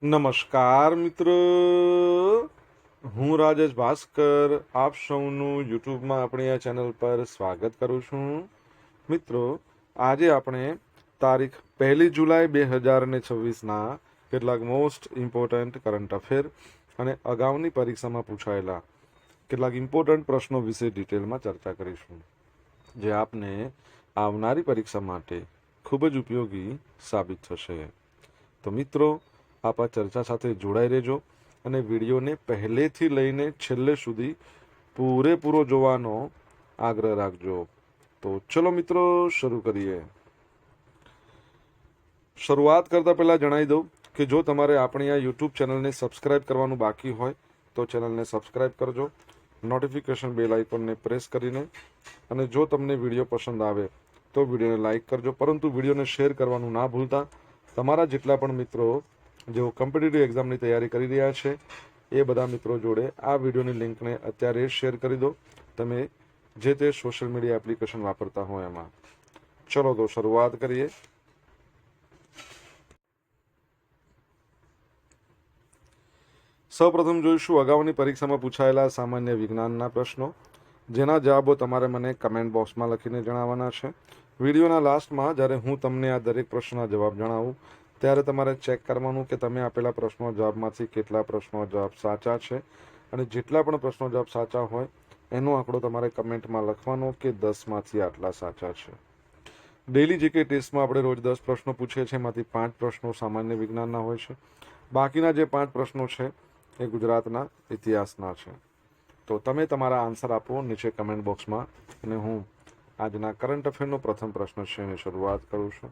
નમસ્કાર મિત્રો, હું રાજેશ ભાસ્કર આપ સૌનું યુટ્યુબમાં આપણી આ ચેનલ પર સ્વાગત કરું છું. મિત્રો, આજે આપણે તારીખ 1 જુલાઈ 2026ના કેટલાક મોસ્ટ ઇમ્પોર્ટન્ટ કરંટ અફેર અને અગાઉની પરીક્ષામાં પૂછાયેલા કેટલાક ઇમ્પોર્ટન્ટ પ્રશ્નો વિશે ડિટેલમાં ચર્ચા કરીશું, જે આપને આવનારી પરીક્ષા માટે ખૂબ જ ઉપયોગી સાબિત થશે. તો મિત્રો, આપ આ ચર્ચા સાથે જોડાઈ રહેજો અને વિડીયોને પહેલેથી લઈને છેલ્લે સુધી પૂરેપૂરો જોવાનો આગ્રહ રાખજો. તો ચલો મિત્રો, શરૂ કરીએ. શરૂઆત કરતા પહેલા જણાવી દઉં કે જો તમારે આપણી આ યુટ્યુબ ચેનલને સબસ્ક્રાઇબ કરવાનું બાકી હોય તો ચેનલને સબસ્ક્રાઇબ કરજો, નોટિફિકેશન બેલ આઇકોનને પ્રેસ કરીને, અને જો તમને વિડીયો પસંદ આવે તો વિડીયોને લાઇક કરજો, પરંતુ વિડીયોને શેર કરવાનું ના ભૂલતા. તમારા જેટલા પણ મિત્રો જેઓ કોમ્પિટિટિવ એક્ઝામની તૈયારી કરી રહ્યા છે એ બધા મિત્રો જોડે આ વિડીયોની લિંકને અત્યારે શેર કરી દો, તમે જે તે સોશિયલ મીડિયા એપ્લિકેશન વાપરતા હો એમાં. ચલો તો શરૂઆત કરીએ. સૌપ્રથમ જોઈશું અગાઉની પરીક્ષામાં પૂછાયેલા સામાન્ય વિજ્ઞાનના પ્રશ્નો, જેના જવાબો તમારે મને કમેન્ટ બોક્સમાં લખીને જણાવવાના છે. વિડીયોના લાસ્ટમાં જ્યારે હું તમને આ દરેક પ્રશ્નના જવાબ જણાવું ત્યારે તમારે ચેક કરવાનું કે તમે આપેલા પ્રશ્નો જવાબમાંથી કેટલા પ્રશ્નો જવાબ સાચા છે, અને જેટલા પણ પ્રશ્નો જવાબ સાચા હોય એનો આંકડો તમારે કમેન્ટમાં લખવાનો કે 10માંથી આટલા સાચા છે. ડેઇલી જીકે ટેસ્ટમાં આપણે રોજ 10 પ્રશ્નો પૂછીએ છીએ, એમાંથી 5 પ્રશ્નો સામાન્ય વિજ્ઞાનના હોય છે. બાકીના જે 5 પ્રશ્નો છે એ ગુજરાતના ઇતિહાસના છે. તો તમે તમારા આન્સર આપો નીચે કમેન્ટ બોક્સમાં, અને હું આજના કરંટ અફેરનો પ્રથમ પ્રશ્ન છે એની શરૂઆત કરું છું.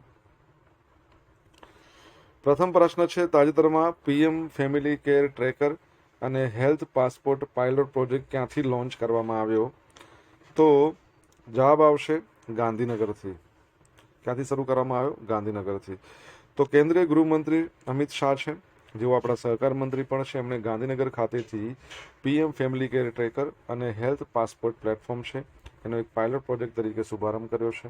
પ્રથમ પ્રશ્ન છે, તાજેતરમાં પીએમ ફેમિલી કેર ટ્રેકર અને હેલ્થ પાસપોર્ટ પાયલોટ પ્રોજેક્ટ ક્યાંથી લોન્ચ કરવામાં આવ્યો? તો જવાબ આવશે ગાંધીનગરથી. ક્યાંથી શરૂ કરવામાં આવ્યો? ગાંધીનગરથી. તો કેન્દ્રીય ગૃહમંત્રી અમિત શાહ છે, જેઓ આપણા સહકાર મંત્રી પણ છે, એમણે ગાંધીનગર ખાતેથી પીએમ ફેમિલી કેર ટ્રેકર અને હેલ્થ પાસપોર્ટ પ્લેટફોર્મ છે એનો એક પાયલોટ પ્રોજેક્ટ તરીકે શુભારંભ કર્યો છે.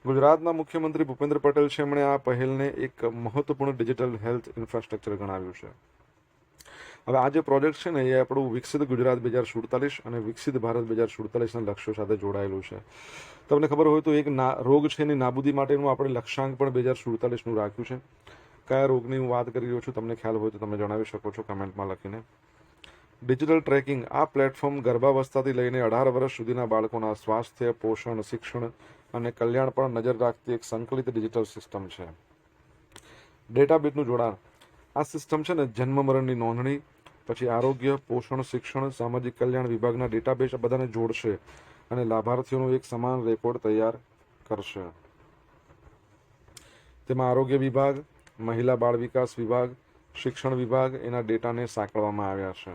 ગુજરાતના મુખ્યમંત્રી ભૂપેન્દ્ર પટેલ છે, એમણે આ પહેલને એક મહત્વપૂર્ણ ડિજિટલ હેલ્થ ઇન્ફ્રાસ્ટ્રક્ચર ગણાવ્યું છે. હવે આ જે પ્રોજેક્ટ છે ને એ આપણું વિકસિત ગુજરાત 2047 અને વિકસિત ભારત 2047ના લક્ષ્યો સાથે જોડાયેલું છે. તમને ખબર હોય તો એક રોગ છે એની નાબૂદી માટેનું આપણે લક્ષ્યાંક પણ 2047નું રાખ્યું છે. કયા રોગની હું વાત કરી રહ્યો છું તમને ખ્યાલ હોય તો તમે જણાવી શકો છો કમેન્ટમાં લખીને. ડિજિટલ ટ્રેકિંગ આ પ્લેટફોર્મ ગર્ભાવસ્થાથી લઈને 18 વર્ષ સુધીના બાળકોના સ્વાસ્થ્ય, પોષણ, શિક્ષણ અને કલ્યાણ પર નજર રાખતી એક સંકલિત ડિજિટલ સિસ્ટમ છે. ડેટાબેઝનું જોડાણ. આ સિસ્ટમ છે ને જન્મ મરણની નોંધણી, પછી આરોગ્ય, પોષણ, શિક્ષણ, સામાજિક કલ્યાણ વિભાગના ડેટાબેઝ બધાને જોડશે અને લાભાર્થીઓનો એક સમાન રેકોર્ડ તૈયાર કરશે. તેમાં આરોગ્ય વિભાગ, મહિલા બાળ વિકાસ વિભાગ, શિક્ષણ વિભાગ એના ડેટાને સાંકળવામાં આવ્યા છે.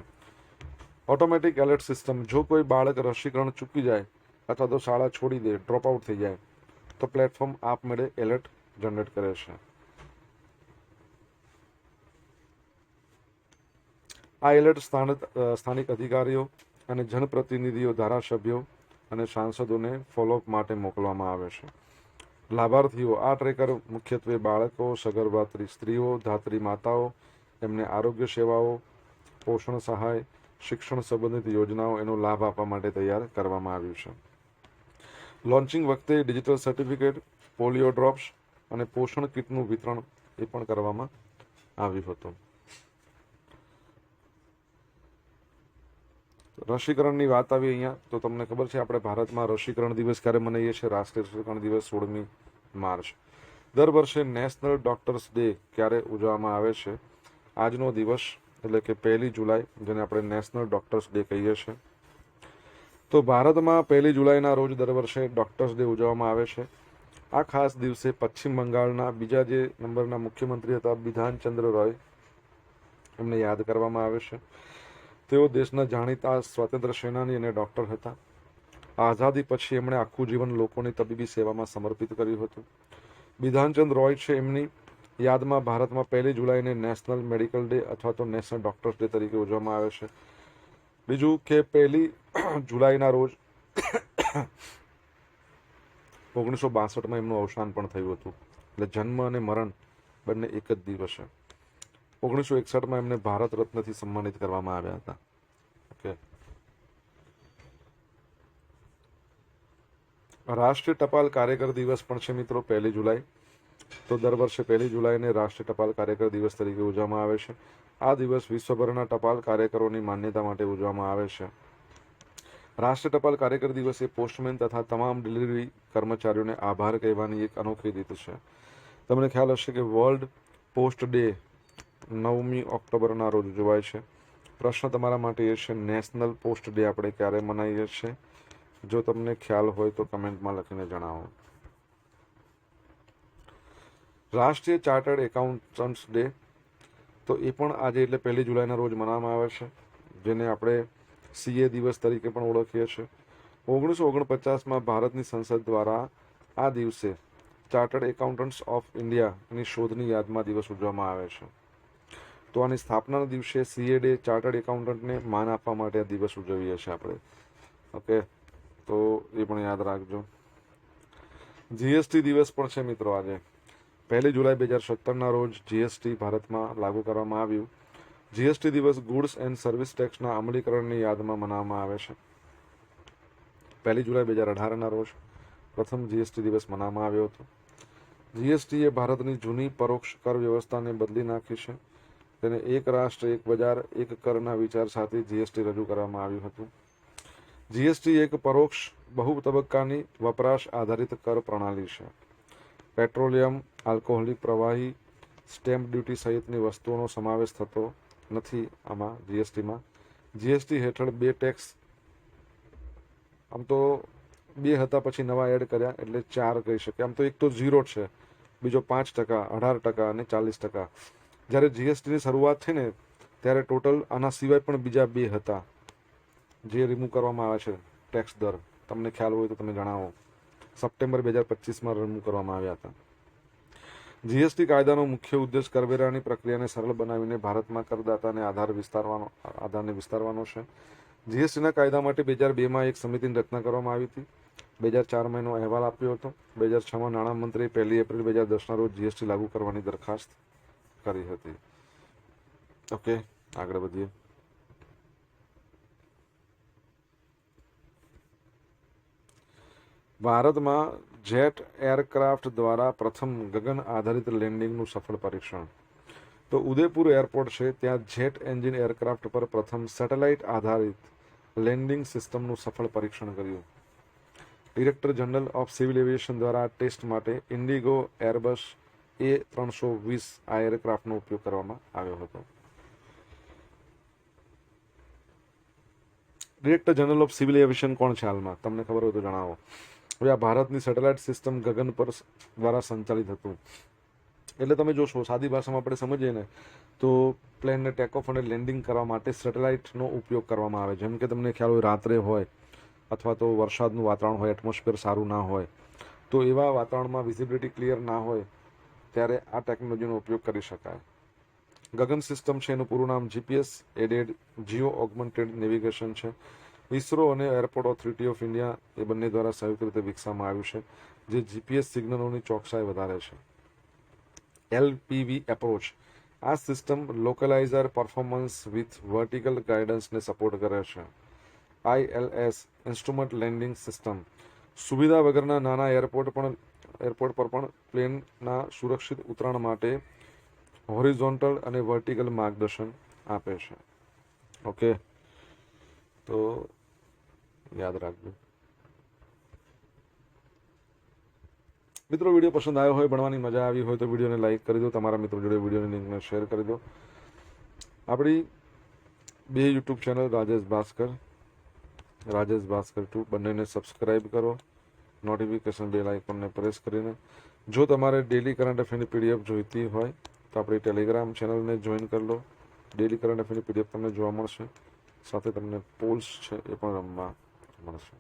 Automatic alert system. જો કોઈ બાળક રસીકરણ ચૂકી જાય અથવા તો શાળા છોડી દે, ડ્રોપ આઉટ થઈ જાય, તો પ્લેટફોર્મ આપમેળે એલર્ટ જનરેટ કરે છે. આ એલર્ટ સ્થાનિક અધિકારીઓ અને જનપ્રતિનિધિઓ, ધારાસભ્યો અને સાંસદોને ફોલોઅપ માટે મોકલવામાં આવે છે. લાભાર્થીઓ. આ ટ્રેકર મુખ્યત્વે બાળકો, સગર્ભા સ્ત્રીઓ, ધાત્રી માતાઓ, એમને આરોગ્ય સેવાઓ, પોષણ સહાય, શિક્ષણ સંબંધિત યોજનાઓ એનો લાભ આપવા માટે તૈયાર કરવામાં આવ્યું છે. લોન્ચિંગ વખતે ડિજિટલ સર્ટિફિકેટ, પોલિયો ડ્રોપ્સ અને પોષણ કીટનું વિતરણ એ પણ કરવામાં આવ્યું હતું. રસીકરણની વાત આવી અહીંયા તો તમને ખબર છે આપણે ભારતમાં રસીકરણ દિવસ ક્યારે મનાવીએ છીએ? રાષ્ટ્રીય રસીકરણ દિવસ 16મી માર્ચ. દર વર્ષે નેશનલ ડોક્ટર્સ ડે ક્યારે ઉજવવામાં આવે છે? આજનો દિવસ એટલે કે 1 જુલાઈ, જેને આપણે નેશનલ ડોક્ટર્સ ડે કહીએ છીએ. તો ભારતમાં 1 જુલાઈના રોજ દર વર્ષે ડોક્ટર્સ ડે ઉજવવામાં આવે છે. આ ખાસ દિવસે પશ્ચિમ બંગાળના બીજા જે નંબરના મુખ્યમંત્રી હતા બિધાનચંદ્ર રોય, એમને યાદ કરવામાં આવે છે. તેઓ દેશના જાણીતા સ્વાતંત્ર્ય સેનાની અને ડૉક્ટર હતા. આઝાદી પછી એમણે આખું જીવન લોકોની તબીબી સેવામાં સમર્પિત કર્યું હતું. બિધાનચંદ્ર રોય છે, એમની યાદમાં ભારતમાં 1 જુલાઈને નેશનલ મેડિકલ ડે અથવા તો નેશનલ ડોક્ટર્સ ડે તરીકે ઉજવવામાં આવે છે. બીજું કે 1 જુલાઈના રોજ 1962માં એમનું અવસાન પણ થયું હતું. એટલે જન્મ અને મરણ બંને એક જ દિવસે. 1961 એમને ભારત રત્નથી સન્માનિત કરવામાં આવ્યા હતા. ઓકે. રાષ્ટ્રીય ટપાલ કાર્યકર દિવસ પણ છે મિત્રો 1 જુલાઈ. તો દર વર્ષે 1 જુલાઈને રાષ્ટ્રીય ટપાલ કાર્યકર દિવસ તરીકે ઉજવવામાં આવે છે. આ દિવસ વિશ્વભરના ટપાલ કાર્યકરોની માન્યતા માટે ઉજવવામાં આવે છે. રાષ્ટ્રીય ટપાલ કાર્યકર દિવસ એ પોસ્ટમેન તથા તમામ ડિલિવરી કર્મચારીઓને આભાર કહેવાની એક અનોખી રીત છે. તમને ખ્યાલ હશે કે વર્લ્ડ પોસ્ટ ડે 9મી ઓક્ટોબરના રોજ ઉજવાય છે. પ્રશ્ન તમારા માટે એ છે, નેશનલ પોસ્ટ ડે આપણે ક્યારે મનાવીએ છીએ? જો તમને ખ્યાલ હોય તો કમેન્ટમાં લખીને જણાવો. રાષ્ટ્રીય ચાર્ટર્ડ એકાઉન્ટન્ટ્સ ડે, તો એ પણ આજે એટલે 1 જુલાઈના રોજ મનાવવામાં આવે છે, જેને આપણે CA દિવસ તરીકે પણ ઓળખીએ છીએ. 1949માં ભારતની સંસદ દ્વારા આ દિવસે ચાર્ટર્ડ એકાઉન્ટન્ટ્સ ઓફ ઇન્ડિયાની શોધની યાદમાં દિવસ ઉજવવામાં આવે છે. તો આની સ્થાપનાના દિવસે CA ડે, ચાર્ટર્ડ એકાઉન્ટન્ટને માન આપવા માટે આ દિવસ ઉજવીએ છીએ આપણે. ઓકે, તો એ પણ યાદ રાખજો. GST દિવસ પણ છે મિત્રો આજે. 1 જુલાઈ 2017ના રોજ GST ભારતમાં લાગુ કરવામાં આવ્યું. GST દિવસ ગુડ્સ એન્ડ સર્વિસ ટેક્સના અમલીકરણની યાદમાં મનાવવામાં આવે છે. 1 જુલાઈ 2018ના રોજ પ્રથમ GST દિવસ મનાવવામાં આવ્યો હતો. GST એ ભારતની જૂની પરોક્ષ કર વ્યવસ્થાને બદલી નાખી છે. તેને એક રાષ્ટ્ર એક બજાર એક કરના વિચાર સાથે GST રજૂ કરવામાં આવ્યું હતું. GST એક પરોક્ષ બહુ તબક્કાની વપરાશ આધારિત કર પ્રણાલી છે. પેટ્રોલિયમ, આલ્કોહોલિક પ્રવાહી, સ્ટેમ્પ ડ્યુટી સહિતની વસ્તુઓનો સમાવેશ થતો નથી આમાં GSTમાં. GST હેઠળ 2 ટેક્સ, આમ તો 2 હતા પછી નવા એડ કર્યા એટલે 4 કહી શકાય. આમ તો એક તો 0 છે, બીજો 5%, 18% અને 40%. જ્યારે GSTની શરૂઆત થઈ ને ત્યારે ટોટલ આના સિવાય પણ બીજા 2 હતા જે રિમૂવ કરવામાં આવે છે ટેક્સ દર. તમને ખ્યાલ હોય તો તમે જણાવો. સપ્ટેમ્બર 2025માં રિમૂવ કરવામાં આવ્યા હતા. GST કાયદાનો મુખ્ય ઉદ્દેશ કરવેરાની પ્રક્રિયાને સરળ બનાવીને ભારતમાં કરદાતાને આધારને વિસ્તારવાનો છે. GSTના કાયદા માટે 2002માં એક સમિતિની રચના કરવામાં આવી હતી. 2004માં એનો અહેવાલ આપ્યો હતો. 2006માં નાણામંત્રીએ 1 એપ્રિલ 2010ના રોજ GST લાગુ કરવાની દરખાસ્ત કરી હતી. ઓકે, આગળ વધીએ. ભારતમાં જેટ એરક્રાફ્ટ દ્વારા પ્રથમ ગગન આધારિત લેન્ડિંગનું સફળ પરીક્ષણ. તો ઉદયપુર એરપોર્ટ છે, ત્યાં જેટ એન્જિન એરક્રાફ્ટ પર પ્રથમ સેટેલાઇટ આધારિત લેન્ડિંગ સિસ્ટમનું સફળ પરીક્ષણ કર્યું. Director general of civil aviation દ્વારા આ ટેસ્ટ માટે ઇન્ડિગો એરબસ A320 આ એરક્રાફ્ટનો ઉપયોગ કરવામાં આવ્યો હતો. Director general of civil aviation કોણ છે હાલમાં? તમને ખબર હોય તો જણાવો. હવે આ ભારતની સેટેલાઇટ સિસ્ટમ ગગન પર દ્વારા સંચાલિત હતું. એટલે તમે જોશો, સાદી ભાષામાં આપણે સમજીએ ને તો પ્લેનને ટેક ઓફ અને લેન્ડિંગ કરવા માટે સેટેલાઇટનો ઉપયોગ કરવામાં આવે. જેમ કે તમને ખ્યાલ હોય, રાત્રે હોય અથવા તો વરસાદનું વાતાવરણ હોય, એટમોસ્ફિયર સારું ના હોય, તો એવા વાતાવરણમાં વિઝિબિલિટી ક્લિયર ના હોય ત્યારે આ ટેકનોલોજીનો ઉપયોગ કરી શકાય. ગગન સિસ્ટમ છે, એનું પૂરું નામ GPS aided geo augmented navigation છે. ઇસરો અને એરપોર્ટ ઓથોરિટી ઓફ ઇન્ડિયા એ બંને દ્વારા સંયુક્ત રીતે વિકસાવવામાં આવ્યું છે, જે GPS સિગ્નલોની ચોકસાઈ વધારે છે. LPV એપ્રોચ, આ system localiser performance with vertical ગાઇડન્સને સપોર્ટ કરે છે. ILS ઇન્સ્ટ્રુમેન્ટ લેન્ડિંગ સિસ્ટમ, સુવિધા વગરના નાના એરપોર્ટ પર પણ પ્લેનના સુરક્ષિત ઉતરાણ માટે હોરિઝોન્ટલ અને વર્ટિકલ માર્ગદર્શન આપે છે. ઓકે, તો યાદ રાખજો મિત્રો. વિડીયો પસંદ આવ્યો હોય, ભણવાની મજા આવી હોય તો વિડીયોને લાઇક કરી દો. તમારા મિત્રો જોડે વિડીયોની લિંકને શેર કરી દો. આપણી 2 યુટ્યુબ ચેનલ રાજેશ ભાસ્કર 2 બંનેને સબસ્ક્રાઈબ કરો, નોટિફિકેશન બેલ આઇકોનને પ્રેસ કરીને. જો તમારે ડેલી કરંટ અફેરની PDF જોઈતી હોય તો આપણી ટેલિગ્રામ ચેનલને જોઈન કરી લો. ડેલી કરંટ અફેરની PDF તમને જોવા મળશે, સાથે તમને પોલ્સ છે એ પણ રમવા મળશે.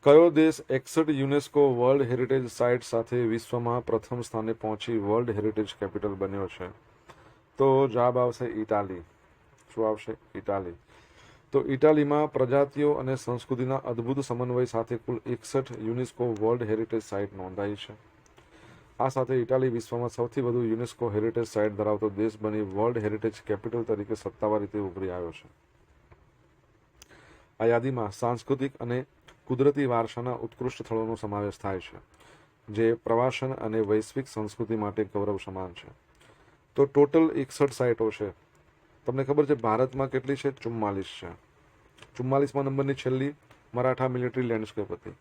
કયો દેશ 61 યુનેસ્કો વર્લ્ડ હેરિટેજ સાઇટ સાથે વિશ્વમાં પ્રથમ સ્થાને પહોંચી વર્લ્ડ હેરિટેજ કેપિટલ બન્યો છે? તો જવાબ આવશે ઇટાલી. શું આવશે? ઇટાલી. તો ઇટાલીમાં પ્રજાતિઓ અને સંસ્કૃતિના અદ્ભુત સમન્વય સાથે કુલ 61 યુનેસ્કો વર્લ્ડ હેરિટેજ સાઇટ નોંધાઈ છે. આ સાથે ઇટાલી વિશ્વમાં સૌથી વધુ યુનેસ્કો હેરિટેજ સાઇટ ધરાવતો દેશ બની વર્લ્ડ હેરિટેજ કેપિટલ તરીકે સત્તાવાર રીતે ઉભરી આવ્યો છે. આ યાદીમાં સાંસ્કૃતિક અને કુદરતી વારસાના ઉત્કૃષ્ટ સ્થળોનો સમાવેશ થાય છે, જે પ્રવાસન અને વૈશ્વિક સંસ્કૃતિ માટે ગૌરવ સમાન છે. તો ટોટલ 61 સાઇટો છે. તમને ખબર છે ભારતમાં કેટલી છે? 44 છે. 44મા નંબરની છેલ્લી મરાઠા મિલિટરી લેન્ડસ્કેપ હતી.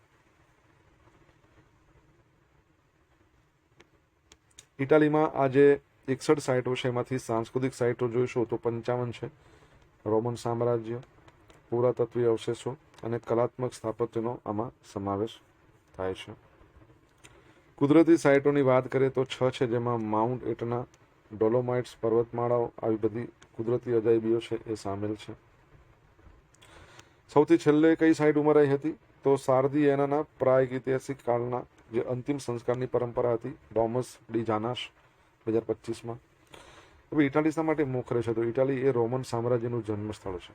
ઇટાલીમાં આ જે 61 સાઇટો છે એમાંથી સાંસ્કૃતિક સાઇટો જોઈશું તો 55 છે. રોમન સામ્રાજ્ય, પુરાતત્વીય અવશેષો અને કલાત્મક સ્થાપત્યનો આમાં સમાવેશ થાય છે. કુદરતી સાઇટોની વાત કરીએ તો 6 છે, જેમાં માઉન્ટ એટના, ડોલોમાઇટ્સ પર્વતમાળાઓ, આવી બધી કુદરતી અજાયબીઓ છે એ સામેલ છે. સૌથી છેલ્લે કઈ સાઇટ ઉમેરાઈ હતી? તો સાર્દિએનાના પ્રાગૈતિહાસિક કાળના જે અંતિમ સંસ્કારની પરંપરા હતી, ડોમસ ડી જાનાસ 2025માં. હવે ઇટાલી શા માટે મોખરે છે? તો ઇટાલી એ રોમન સામ્રાજ્યનું જન્મ સ્થળ છે.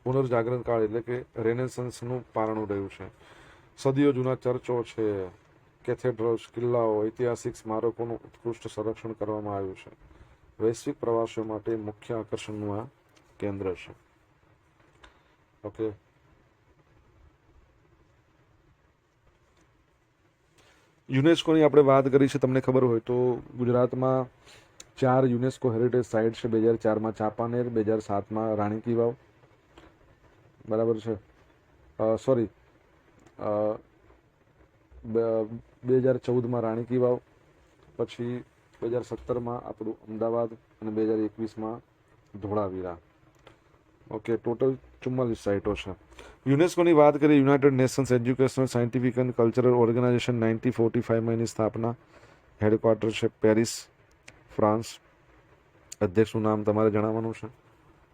પુનર્જાગરણ કાળ એટલે કે રેનેસન્સનું પારણું રહ્યું છે. સદીઓ જૂના ચર્ચો છે, કેથેડ્રલ્સ, કિલ્લાઓ, ઐતિહાસિક સ્મારકોનું ઉત્કૃષ્ટ સંરક્ષણ કરવામાં આવ્યું છે. વૈશ્વિક પ્રવાસીઓ માટે મુખ્ય આકર્ષણનું આ કેન્દ્ર છે. ઓકે, યુનેસ્કોની આપણે વાત કરી છે. તમને ખબર હોય તો ગુજરાતમાં 4 યુનેસ્કો હેરિટેજ સાઇટ છે. 2004માં ચાંપાનેર, 2007માં રાણી કી વાવ, બરાબર છે. સોરી, 2014માં રાણી કી વાવ, પછી 2017માં આપણું અમદાવાદ અને 2021માં ધોળાવીરા. ઓકે, ટોટલ 44 સાઇટો છે. યુનેસ્કોની વાત કરીએ, United Nations Educational, Scientific and Cultural Organisation 1945માં એની સ્થાપના. હેડક્વાર્ટર છે પેરિસ, ફ્રાન્સ. અધ્યક્ષનું નામ તમારે જણાવવાનું છે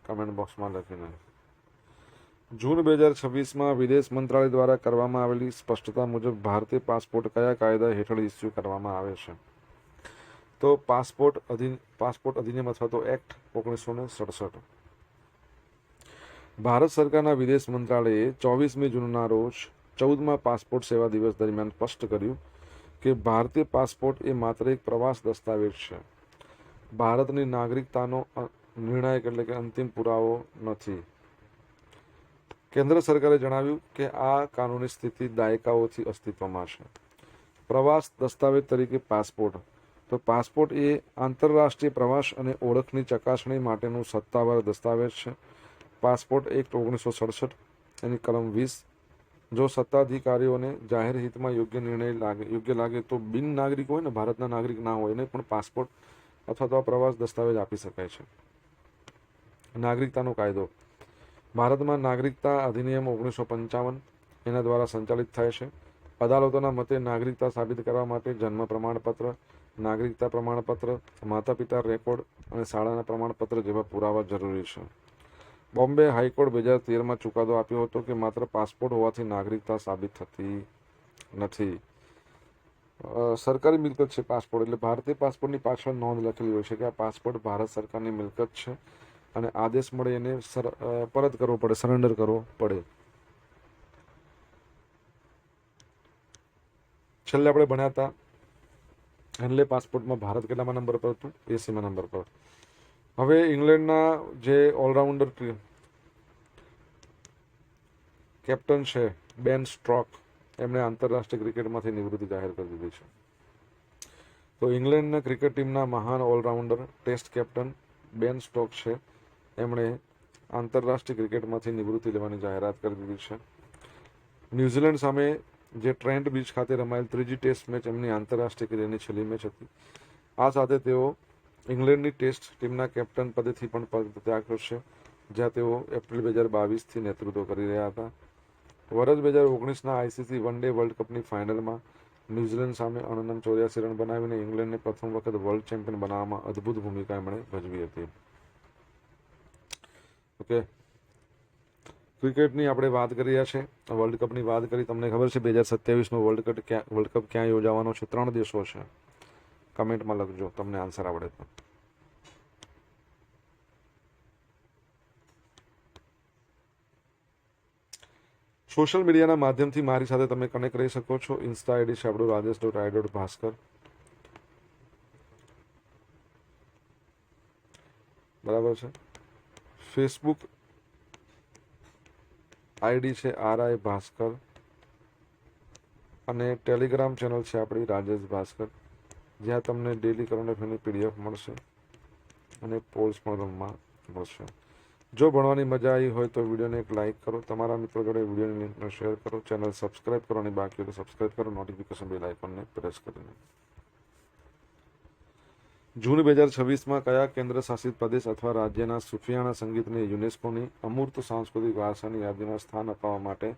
કમેન્ટ બોક્સમાં લખીને. જૂન 2026માં વિદેશ મંત્રાલય દ્વારા કરવામાં આવેલી સ્પષ્ટતા મુજબ ભારતીય પાસપોર્ટ કયા કાયદા હેઠળ ઇસ્યુ કરવામાં આવે છે? તો પાસપોર્ટ અધિનિયમ અથવા તો એક્ટ 1967. ભારત સરકારના વિદેશ મંત્રાલયે 24મી જૂનના રોજ 14મા પાસપોર્ટ સેવા દિવસ દરમિયાન સ્પષ્ટ કર્યું કે ભારતીય પાસપોર્ટ એ માત્ર એક પ્રવાસ દસ્તાવેજ છે. ભારતની નાગરિકતાનો નિર્ણાયક એટલે કે અંતિમ પુરાવો નથી. કેન્દ્ર સરકારે જણાવ્યું કે આ કાનૂની સ્થિતિ દાયકાઓથી અસ્તિત્વમાં છે. પ્રવાસ દસ્તાવેજ તરીકે પાસપોર્ટ. તો પાસપોર્ટ એ આંતરરાષ્ટ્રીય પ્રવાસ અને ઓળખની ચકાસણી માટેનું સત્તાવાર દસ્તાવેજ છે. પાસપોર્ટ એક્ટ 1967 એની કલમ 20. જો સત્તાધિકારીઓને જાહેર હિતમાં યોગ્ય લાગે તો બિન નાગરિક હોય ને, ભારતના નાગરિક ના હોય એને પણ પાસપોર્ટ અથવા તો પ્રવાસ દસ્તાવેજ આપી શકાય છે. નાગરિકતાનો કાયદો. ભારતમાં નાગરિકતા અધિનિયમ 1955 એના દ્વારા સંચાલિત થાય છે. અદાલતોના મતે નાગરિકતા સાબિત કરવા માટે જન્મ પ્રમાણપત્ર, નાગરિકતા પ્રમાણપત્ર, માતા પિતા રેકોર્ડ અને શાળાના પ્રમાણપત્ર જેવા પુરાવા જરૂરી છે. બોમ્બે હાઈકોર્ટ 2013માં ચુકાદો આપ્યો હતો કે માત્ર પાસપોર્ટ હોવાથી નાગરિકતા સાબિત થતી નથી. સરકારી મિલકત છે પાસપોર્ટ, એટલે ભારતીય પાસપોર્ટની પાછળ નોંધ લખેલી હોય છે કે આ પાસપોર્ટ ભારત સરકારની મિલકત છે અને આદેશ મળે એને પરત કરવો પડે, સરેન્ડર કરવો પડે. છેલ્લે આપણે ભણ્યા હતા હેનલે પાસપોર્ટમાં ભારત કેટલામાં નંબર પર હતું? 80મા નંબર પર. હવે ઇંગ્લેન્ડના જે ઓલરાઉન્ડર કેપ્ટન છે બેન સ્ટ્રોક, એમણે આંતરરાષ્ટ્રીય ક્રિકેટમાંથી નિવૃત્તિ જાહેર કરી દીધી છે. તો ઇંગ્લેન્ડના ક્રિકેટ ટીમના મહાન ઓલરાઉન્ડર ટેસ્ટ કેપ્ટન બેન સ્ટોક છે, એમણે આંતરરાષ્ટ્રીય ક્રિકેટમાંથી નિવૃત્તિ લેવાની જાહેરાત કરી દીધી છે. ન્યૂઝીલેન્ડ સામે જે ટ્રેન્ટ બીચ ખાતે રમાયેલ 3જી ટેસ્ટ મેચ એમની આંતરરાષ્ટ્રીય કરિયરની છેલ્લી મેચ હતી. આ સાથે તેઓ ઇંગ્લેન્ડની ટેસ્ટ ટીમના કેપ્ટન પદેથી પણ પદત્યાગ કરશે, જ્યાં તેઓ એપ્રિલ 2022થી નેતૃત્વ કરી રહ્યા હતા. વર્ષ 2019ના આઈસીસી વન ડે વર્લ્ડ કપની ફાઇનલમાં ન્યૂઝીલેન્ડ સામે 84 રન બનાવીને ઇંગ્લેન્ડને પ્રથમ વખત વર્લ્ડ ચેમ્પિયન બનાવવામાં અદ્ભુત ભૂમિકા એમણે ભજવી હતી. ઓકે, ક્રિકેટની આપણે વાત કરી રહ્યા છે, વર્લ્ડ કપની વાત કરી. તમને ખબર છે 2027નો વર્લ્ડ કપ ક્યાં યોજાવાનો છે? 3 દેશો છે. કમેન્ટમાં લખજો તમને આન્સર આવડે તો. સોશિયલ મીડિયાના માધ્યમથી મારી સાથે તમે કનેક્ટ રહી શકો છો. ઇન્સ્ટા આઈડી છે આપણું રાજેશ.i.ભાસ્કર. બરાબર છે. ફેસબુક આઈડી છે RI ભાસ્કર, અને ટેલિગ્રામ ચેનલ છે આપણી રાજેશ ભાસ્કર, જ્યાં તમને ડેલી કરંટ અફેરની PDF મળશે અને પોલ્સ પણ રમવા મળશે. જો ભણવાની મજા આવી હોય તો વિડીયોને એક લાઇક કરો, તમારા મિત્રો જોડે વિડીયોની લિંકને શેર કરો, ચેનલ સબસ્ક્રાઇબ કરવાની બાકી હોય તો સબસ્ક્રાઇબ કરો, નોટિફિકેશન બેલ આઇકોનને પ્રેસ કરીને. જૂન 2026માં કયા કેન્દ્ર શાસિત પ્રદેશ અથવા રાજ્યના સુફિયાણા સંગીતને યુનેસ્કોની અમૂર્ત સાંસ્કૃતિક વારસાની યાદીમાં સ્થાન અપાવવા માટે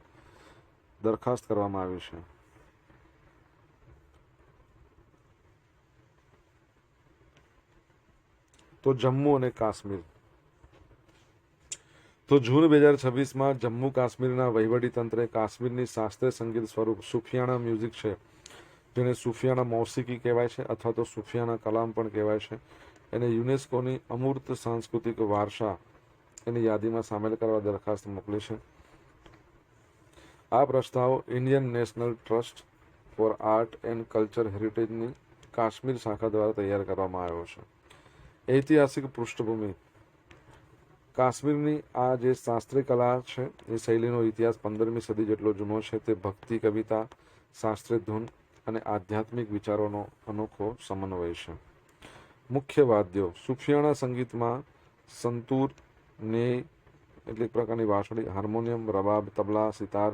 દરખાસ્ત કરવામાં આવી છે? તો જમ્મુ અને કાશ્મીર. તો જૂન 2026માં જમ્મુ કાશ્મીરના વહીવટીતંત્રે કાશ્મીરની શાસ્ત્રીય સંગીત સ્વરૂપ સુફિયાણા મ્યુઝિક છે, જેને સુફિયાણા મૌસિકી કહેવાય છે અથવા તો સુફિયાણા કલામ પણ કહેવાય છે, એને યુનેસ્કોની અમૂર્ત સાંસ્કૃતિક વારસા એની યાદીમાં સામેલ કરવા દરખાસ્ત મોકલી છે. આ પ્રસ્તાવ Indian National Trust for Art and Culture હેરિટેજની કાશ્મીર શાખા દ્વારા તૈયાર કરવામાં આવ્યો છે. ઐતિહાસિક પૃષ્ઠભૂમિ. કાશ્મીરની આ જે શાસ્ત્રીય કલા છે એ શૈલીનો ઇતિહાસ 15મી સદી જેટલો જૂનો છે. તે ભક્તિ, કવિતા, શાસ્ત્રીય ધૂન અને આધ્યાત્મિક વિચારોનો અનોખો સમન્વય છે. મુખ્ય વાદ્યો. સુફિયાણા સંગીતમાં સંતૂર, નેય એટલે એક પ્રકારની વાંસળી, હાર્મોનિયમ, રબાબ, તબલા, સિતાર,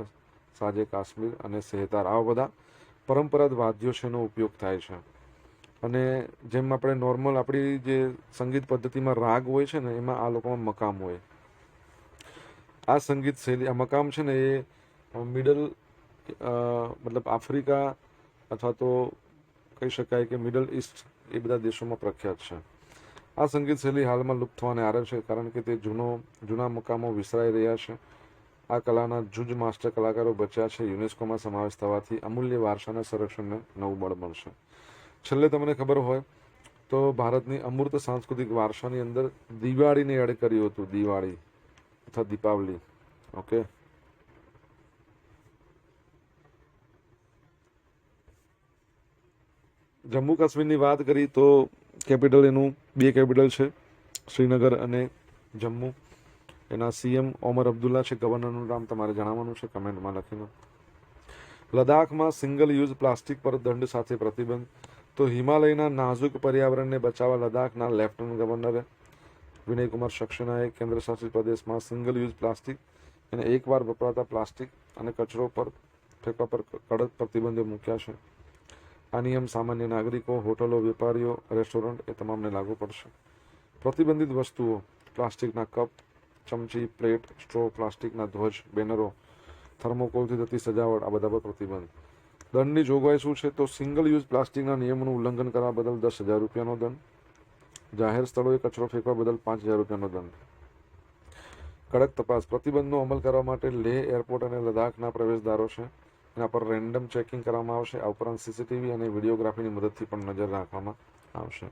સાજે કાશ્મીર અને સેહતાર, આવા બધા પરંપરાગત વાદ્યો છે એનો ઉપયોગ થાય છે. અને જેમ આપણે નોર્મલ આપણી જે સંગીત પદ્ધતિમાં રાગ હોય છે ને, એમાં આ લોકોમાં મકામ હોય. આ સંગીત શૈલી, આ મકામ છે ને એ મિડલ મતલબ આફ્રિકા અથવા તો કહી શકાય કે મિડલ ઈસ્ટ એ બધા દેશોમાં પ્રખ્યાત છે. આ સંગીત શૈલી હાલમાં લુપ્ત થવાને આરે છે, કારણ કે તે જૂના મકામો વિસરાઈ રહ્યા છે. આ કલાના જૂજ માસ્ટર કલાકારો બચ્યા છે. યુનેસ્કોમાં સમાવેશ થવાથી અમૂલ્ય વારસાના સંરક્ષણને નવું બળ મળશે. છેલ્લે તમને ખબર હોય તો ભારતની અમૂર્ત સાંસ્કૃતિક વારસાની અંદર દિવાળીને એડ કર્યું હતું, દિવાળી અથવા દીપાવલી. ઓકે, જમ્મુ કાશ્મીરની વાત કરી તો કેપિટલ એનું 2 કેપિટલ છે, શ્રીનગર અને જમ્મુ. એના CM ઓમર અબ્દુલ્લા છે. ગવર્નરનું નામ તમારે જણાવવાનું છે કમેન્ટમાં લખીને. લદ્દાખમાં સિંગલ યુઝ પ્લાસ્ટિક પર દંડ સાથે પ્રતિબંધ. તો હિમાલયના નાજુક પર્યાવરણને બચાવવા લદ્દાખના લેફ્ટનન્ટ ગવર્નર વિનયકુમાર સક્સેનાએ કેન્દ્રશાસિત પ્રદેશમાં સિંગલ યુઝ પ્લાસ્ટિક અને એકવાર વપરાતા પ્લાસ્ટિક અને કચરો પર ફેંકવા પર કડક પ્રતિબંધો મૂક્યા છે. આ નિયમ સામાન્ય નાગરિકો, હોટલો, વેપારીઓ, રેસ્ટોરન્ટ એ તમામને લાગુ પડશે. પ્રતિબંધિત વસ્તુઓ: પ્લાસ્ટિકના કપ, ચમચી, પ્લેટ, સ્ટ્રો, પ્લાસ્ટિકના ધ્વજ, બેનરો, થર્મોકોલથી થતી સજાવટ, આ બધા પર પ્રતિબંધ. દંડની જોગવાઈ શું છે? તો સિંગલ યુઝ પ્લાસ્ટિકના નિયમોનું ઉલ્લંઘન કરવા બદલ 10,000 રૂપિયાનો દંડ. જાહેર સ્થળોએ કચરો ફેંકવા બદલ 5,000 રૂપિયાનો દંડ. કડક તપાસ. પ્રતિબંધનો અમલ કરવા માટે લેહ એરપોર્ટ અને લદ્દાખના પ્રવેશદ્વારો છે, એના પર રેન્ડમ ચેકિંગ કરવામાં આવશે. આ ઉપરાંત CCTV અને વિડીયોગ્રાફીની મદદથી પણ નજર રાખવામાં આવશે.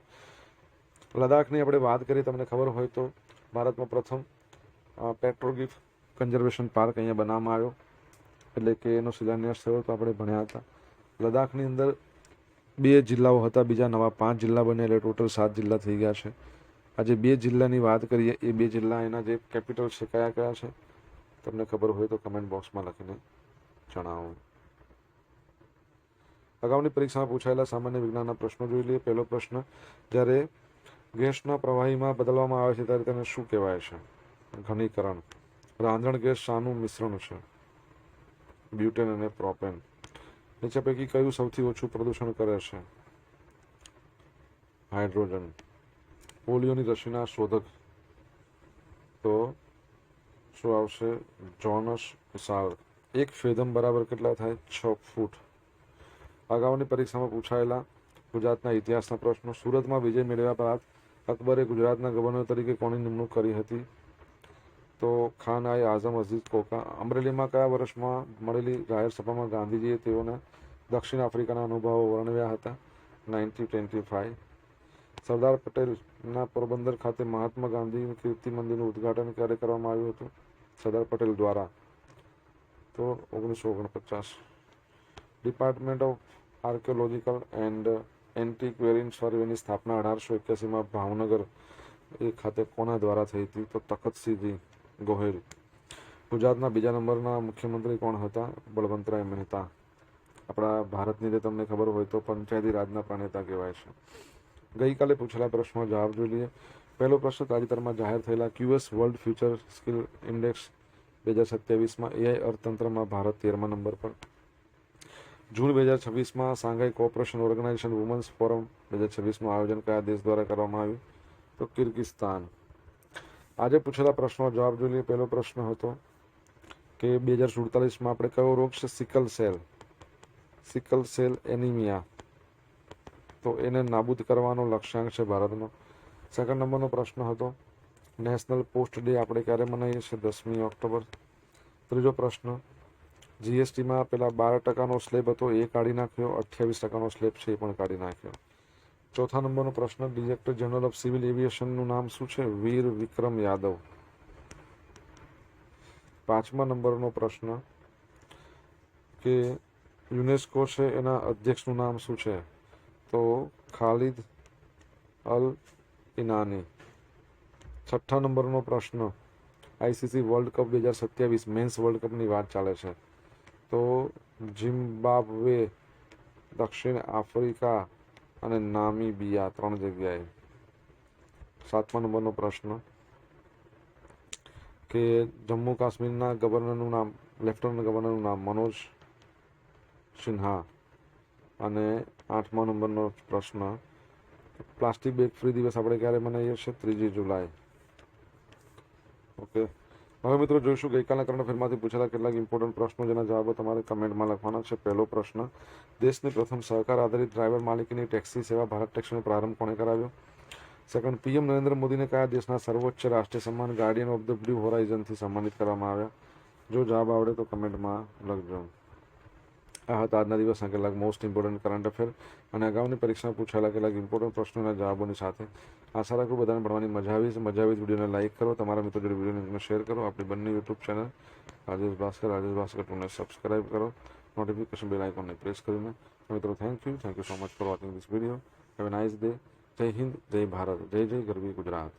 લદ્દાખની આપણે વાત કરીએ, તમને ખબર હોય તો ભારતમાં પ્રથમ પેટ્રોગીફ કન્ઝર્વેશન પાર્ક અહીંયા બનાવવામાં આવ્યો, એટલે કે એનો શિલાન્યાસ થયો તો આપણે ભણ્યા હતા. લદ્દાખની અંદર 2 જિલ્લાઓ હતા, બીજા નવા 5 જિલ્લા બન્યા, એટલે ટોટલ 7 જિલ્લા થઈ ગયા છે. આજે 2 જિલ્લાની વાત કરીએ, એ 2 જિલ્લા એના જે કેપિટલ છે કયા કયા છે, તમને ખબર હોય તો કમેન્ટ બોક્સમાં લખીને જણાવો. અગાઉની પરીક્ષામાં પૂછાયેલા સામાન્ય વિજ્ઞાનના પ્રશ્નો જોઈ લઈએ. પહેલો પ્રશ્ન, જ્યારે ગેસના પ્રવાહીમાં બદલવામાં આવે છે ત્યારે તેને શું કહેવાય છે? ઘનીકરણ. રાંધણ ગેસ શાનું મિશ્રણ છે? બ્યુટેન અને પ્રોપેન. નીચે પૈકી કયું સૌથી ઓછું પ્રદૂષણ કરે છે? હાઇડ્રોજન. પોલિયોની રસીના શોધક તો શું આવશે? જોનસ સાલ્ક. એક ફેદમ બરાબર કેટલા થાય? 6 ફૂટ. અગાઉની પરીક્ષામાં પૂછાયેલા ગુજરાતના ઇતિહાસના પ્રશ્નો. સુરતમાં વિજય મેળવ્યા બાદ અકબરે ગુજરાતના ગવર્નર તરીકે કોની નિમણૂક કરી હતી? તો ખાન આઝમ અઝીઝ કોકા. અમરેલીમાં કયા વર્ષમાં મળેલી જાહેર સભામાં ગાંધીજીએ તેઓના દક્ષિણ આફ્રિકાના અનુભવો વર્ણવ્યા હતા? 1925. સરદાર પટેલના પોરબંદર ખાતે મહાત્મા ગાંધી કીર્તિ મંદિરનું ઉદ્ઘાટન ક્યારે કરવામાં આવ્યું હતું? સરદાર પટેલ દ્વારા. તો 1949. ડિપાર્ટમેન્ટ ઓફ આર્કિયોલોજીકલ એન્ડ એન્ટિક્વેરીન સર્વેની સ્થાપના 1881માં ભાવનગર એ ખાતે કોના દ્વારા થઈ હતી? તો તખતસિંહજી ગોહિલ. ગુજરાતના બીજા નંબરના મુખ્યમંત્રી કોણ હતા? બળવંતરાય મહેતા. આપણા ભારતની જે તમને ખબર હોય તો પંચાયતી રાજના પ્રણેતા કહેવાય છે. ગઈકાલે પૂછેલા પ્રશ્નો જવાબ જોઈ લઈએ. પહેલો પ્રશ્ન, તાજેતરમાં જાહેર થયેલા QS World Future Skill Index 2027માં એઆઈ અર્થતંત્રમાં ભારત 13મા નંબર પર. જૂન 2026માં Shanghai Cooperation Organisation Women's Forum 2026નું આયોજન કયા દેશ દ્વારા કરવામાં આવ્યું? તો કિર્ગિસ્તાન. આજે પૂછેલા પ્રશ્નો જવાબ જોઈ લઈએ. પહેલો પ્રશ્ન હતો કે 2047માં આપણે કયો રોગ છે? Sickle cell anaemia. તો એને નાબૂદ કરવાનો લક્ષ્યાંક છે ભારતનો. સેકન્ડ નંબરનો પ્રશ્ન હતો, નેશનલ પોસ્ટ ડે આપણે ક્યારે મનાવીએ છીએ? 10મી ઓક્ટોબર. ત્રીજો પ્રશ્ન, જીએસટીમાં પેલા 12% સ્લેબ હતો એ કાઢી નાખ્યો, 28% સ્લેબ છે એ પણ કાઢી નાખ્યો. ચોથા નંબરનો પ્રશ્ન, ડિરેક્ટર જનરલ ઓફ સિવિલ એવિએશનનું નામ શું છે? વીર વિક્રમ યાદવ. પાંચમા નંબરનો પ્રશ્ન કે યુનેસ્કો છે એના અધ્યક્ષનું નામ શું છે? તો ખાલિદ અલ ઇનાની. છઠ્ઠા નંબરનો પ્રશ્ન, ICC World Cup 2027 men's World કપની વાત ચાલે છે, તો ઝિમ્બાબ્વે, દક્ષિણ આફ્રિકા અને નામીબિયા 3 જગ્યાએ. સાતમા નંબરનો પ્રશ્ન કે જમ્મુ કાશ્મીરના ગવર્નરનું નામ, લેફ્ટનન્ટ ગવર્નરનું નામ મનોજ સિન્હા. અને આઠમા નંબરનો પ્રશ્ન, પ્લાસ્ટિક બેગ ફ્રી દિવસ આપણે ક્યારે મનાવીએ છીએ? 3 જુલાઈ. ઓકે, હવે મિત્રો જોઈશું ગઈકાલના કરંટ અફેરમાંથી પૂછેલા કેટલાક ઇમ્પોર્ટન્ટ પ્રશ્નો જેના જવાબો તમારે કમેન્ટમાં લખવાના છે. પહેલો પ્રશ્ન, દેશની પ્રથમ સહકાર આધારિત ડ્રાઈવર માલિકીની ટેક્સી સેવા ભારત ટેક્સીનો પ્રારંભ કોણે કરાવ્યો? સેકન્ડ, પીએમ નરેન્દ્ર મોદીને કયા દેશના સર્વોચ્ચ રાષ્ટ્રીય સન્માન ગાર્ડિયન ઓફ ધ બ્લુ હોરાઇઝનથી સન્માનિત કરવામાં આવ્યા? જો જવાબ આવડે તો કમેન્ટમાં લખજો. આ હતા આજના દિવસના કેટલાક મોસ્ટ ઇમ્પોર્ટન્ટ કરંટ અફેર અને અગાઉની પરીક્ષામાં પૂછાયેલા કેટલાક ઇમ્પોર્ટન્ટ પ્રશ્નોના જવાબોની સાથે. આશા રાખું બધાને ભણવાની મજા આવી છે. વિડીયોને લાઇક કરો, તમારા મિત્રો જોડે વિડીયોને શેર કરો. આપણી બંને યુટ્યુબ ચેનલ રાજેશ ભાસ્કર 2ને સબસ્ક્રાઇબ કરો, નોટિફિકેશન બેલ આઇકોનને પ્રેસ કરીને. મિત્રો thank you so much for watching this video. Have a nice day. Jai Hind, જય ભારત, જય જય ગરવી ગુજરાત.